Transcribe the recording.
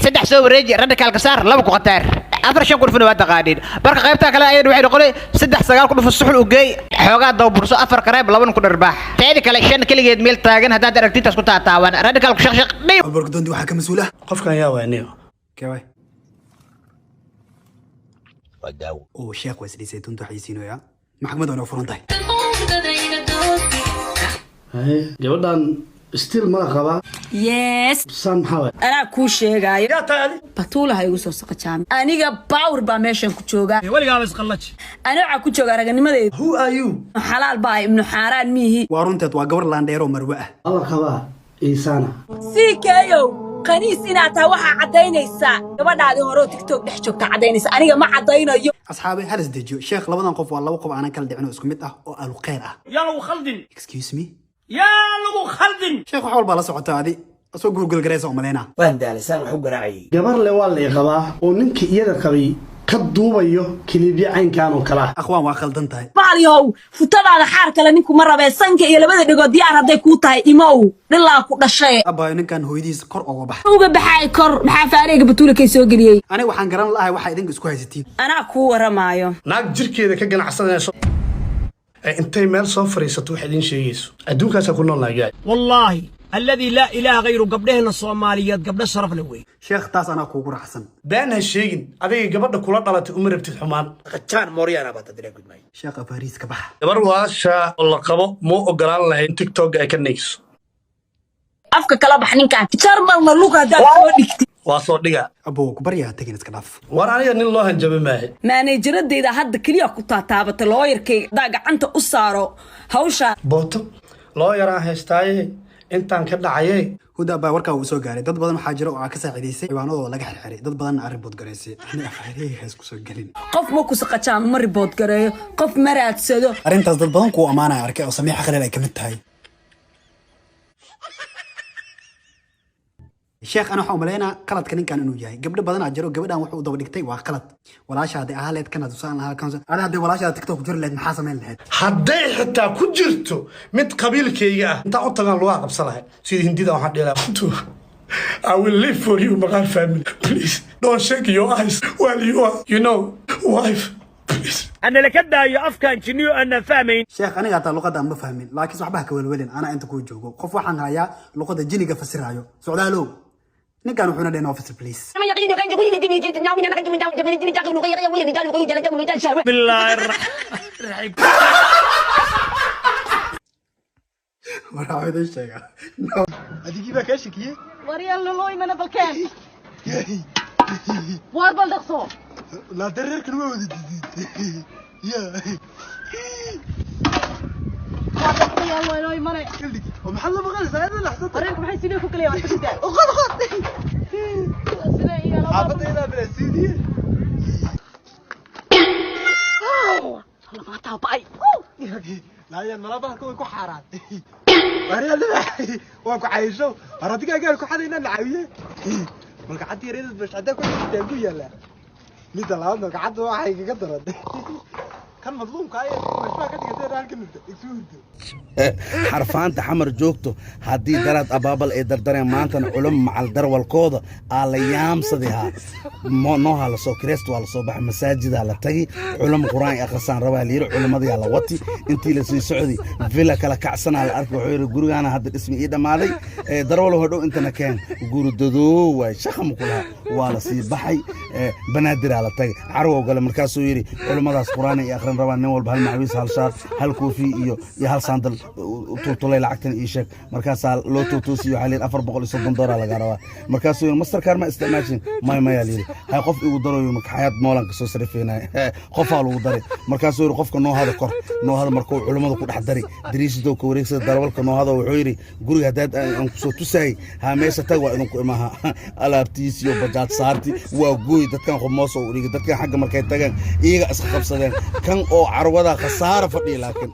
saddex soo wareeji radical ka saar laba ku qataar afar shan kun waa taqaaniin marka qaybta kale ayay waxay noqonay 3 9 ku dhufo suxul u geey xoogaa dawburso afar kareeb 2 ku dharbaax teedi kale shan kaligeed meel taagan haddaad aragtidaas ku taataawan radical ku shaqshaq dhib barkadoondi waxa ka mas'uula qofkan yaa waaniyo kaway wadaw oo sheekh wasdiisay tuntu xaysiinoya maxkamad oo furantahay gabadhan still ma qaba yes san hawa ana ku sheegay ya taadi batuulaha igu soo saqajaan aniga power ba meeshan ku jooga waligaa is qallaji ana waxa ku jooga raganimadeed who are you xalaal baa ibnu xaaraan mihi waa runteed waa gabar laandheero marwa ah alla qaba isana sikayo qaniis inaad taa waxa cadaynaysa gabadhaadi hore TikTok dhex joogta cadaynaysa aniga ma cadaynayo asxaabi hal isdejiyo sheekh labadan qof waa laba qof aan kala dhicin oo isku mid ah oo alu khayr ah yaa lagu khaldin excuse me yaa lagu khaldin sheekh waxa walba la socota adi asoo google gareysa oo maleena waan daalisan wax u garaacay gabar le waa la qabaa oo ninkii iyada qabay ka duubayo kilibiya caynkan oo kala akhwaan waa khaldan tahay baaliyow futadaada xaar kale ninku ma rabee sanka iyo labada dhigood diyaar haday ku tahay imow dhilaa ku dhashay abaa ninkan hooyadiis kor uga bax uga baxay kor maxaa faariga batuula kay soo galiyay aniga waxaan garan lahayn waxa idin isku haysatiin ana ku waramaayo naag jirkeeda ka ganacsanayso intay meel soo fariisato wax idin sheegayso adduunkaas ku nool naagay wallahi الذي لا إله غيره قبلهن الصوماليات قبل الشرف لوي sheekh taas ana kuugu raxsan baan ha sheegin adiga gabadha kula dhalatay uma rabtid xumaan qacaan mooriyana baad dadina gudmay sheekh Fariis ka bax gabar waasha oo la qabo ma ogolaan lahayn TikTok ay ka neegso afka kala bax ninkan jarmalna luga hadaad soo dhigtay waa soo dhiga aboo ku baryaa tagin iska dhaaf war aniga nin loo hanjabay maahay manageradeyda hadda kaliya ku taataabata looyarkay daa gacanta u saaro hawsha booto loo yaraan haystaaye intaan ka dhacayay huda baa warka uu soo gaaray dad badan waxa jira oo ka saacideysay ciwaanadooda laga xirxiray dad badan arrin bood gareysay aniga afariga isku soo galin qof ma ku saqajaan ma report gareeyo qof ma raadsado arrintaas dad badan ku amaanay arkay oo sameex khaleer ay kamid tahay sheekh ana waxaan maleynaa qaladka ninkan inuu yahay gabdho badan aa jiro gabadhan wuxuu daba dhigtay waa qalad walaashaadi ahaleed kana tusaan lahaa kan ana hadii walaashaada TikTok jir leed maxaa sameyn lahayd hadday xitaa ku jirto mid qabiilkayga ah inta u tagaan lugaa qabsanahay sida hindida waxaan dheelaa I will live for you my family please don't shake your eyes while you are you know wife please أنا لكدا يا أفكان جنيو أنا فاهمين sheekh aniga taa luqada ma fahmin laakiin waxba ka welwelin ana inta ku joogo qof waxaan hayaa luqada jiniga fasirayo socdaalo ninkan wuxuu nadeen office please بالله الرحمن waxa uu sheegay adigi ba ka shakiye wariyal loo imana balkaan war bal dhaqso la dareerkan waa wada didid ya wariyal loo imana oo maxaa la maqal saayada la xasad arinku maxay sidoo ku kaliya wax ka sidaa qod sida iyo laba abadayda bala sidiye lama taabay la ya nalabaha ku xaraan wariyal waa ku caayisho aradiga gaar ku xadayna nacaawiye marka cad yareed bash cada ku taagu yala mid labaad marka cad waxay kaga daran kan madluumka ay waxba ka dhigay halkan isuurdo xarfaanta xamar joogto hadii daraad abaabal ay dardareen maantana culum macal darwalkooda ala yaamsadiha nooha la soo kireesto wala soo bax masaajida la tagi culum quraan akhrisan rabaa liir culumadii la wati intii la sii socdi villa kala kacsana la arko wuxuu yiri gurigaana hadda dhismi ii dhamaaday darwal hodhow intana keen gurudado way shaqam kula wala sii baxay banaadir la tagi carwo gale markaasuu yiri culumadaas quraan ay akhrin rabaan nin walba hal macwiis hal shaar hal koofi iyo hal sandal tuulay lacagtan ii sheeg markaas loo tuusiyo xalin $430 laga rabaa markaas uu master card ma isticmaashin ma yaaliri hay qof igu daroyo marka xayad moolan ka soo sarifeenay qof aa lagu daray markaas uu qofka noo hada kor noo hada markuu culimada ku dhex dari dariishado ka wareegsada darwalka noo hada wuxuu yiri guriga hadaad aan ku soo tusay ha meesha tag waa inuu ku imaha alaabtiis iyo bajaad saarti waa gooy dadkan qomoos oo dhigay dadkan xagga markay tagaan iyaga iska qabsadeen kan oo carwada khasaara fadhiya laakiin